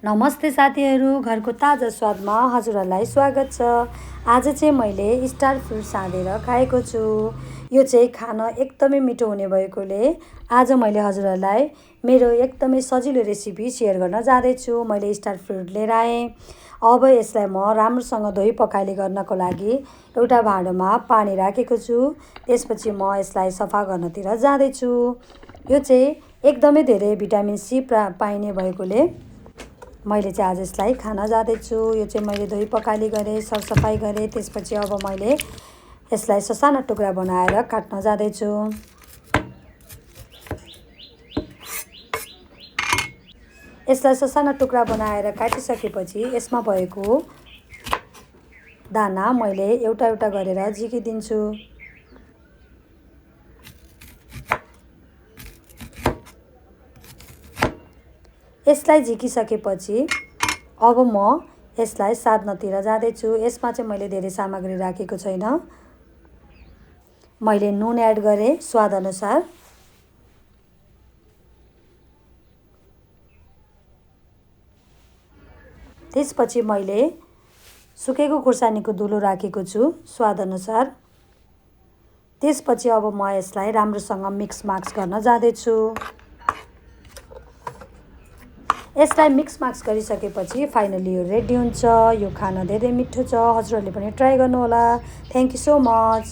नमस्ते साथीहरू, घरको ताजा स्वादमा हजुरहरूलाई स्वागत छ। आज चाहिँ मैले स्टार फ्रुट साँधेर खाएको छु। यो चाहिँ खान एकदमै मिठो हुने भएकोले आज मैले हजुरहरूलाई मेरो एकदमै सजिलो रेसिपी सेयर गर्न जाँदैछु। मैले स्टार फ्रुट लिएर आएँ। अब यसलाई म राम्रोसँग धोई पखाली गर्नको लागि एउटा भाँडोमा पानी राखेको छु। त्यसपछि म यसलाई सफा गर्नतिर जाँदैछु। यो चाहिँ एकदमै धेरै भिटामिन सी पाइने भएकोले मैले चाहिँ आज यसलाई खान जाँदैछु। यो चाहिँ मैले धोई पखाली गरेँ, सरसफाइ गरेँ। त्यसपछि अब मैले यसलाई ससाना टुक्रा बनाएर काट्न जाँदैछु। यसलाई ससाना टुक्रा बनाएर काटिसकेपछि यसमा भएको दाना मैले एउटा एउटा गरेर झिकिदिन्छु। यसलाई झिकिसकेपछि अब म यसलाई साध्नतिर जाँदैछु। यसमा चाहिँ मैले धेरै सामग्री राखेको छैन। मैले नुन एड गरेँ स्वाद अनुसार। त्यसपछि मैले सुकेको खुर्सानीको धुलो राखेको छु स्वाद अनुसार। त्यसपछि अब म यसलाई राम्रोसँग मिक्स गर्न जाँदैछु। यसलाई मिक्स गरिसकेपछि फाइनली यो रेडी हुन्छ। यो खान धेरै मिठो छ। हजुरहरूले पनि ट्राई गर्नुहोला। Thank you so much.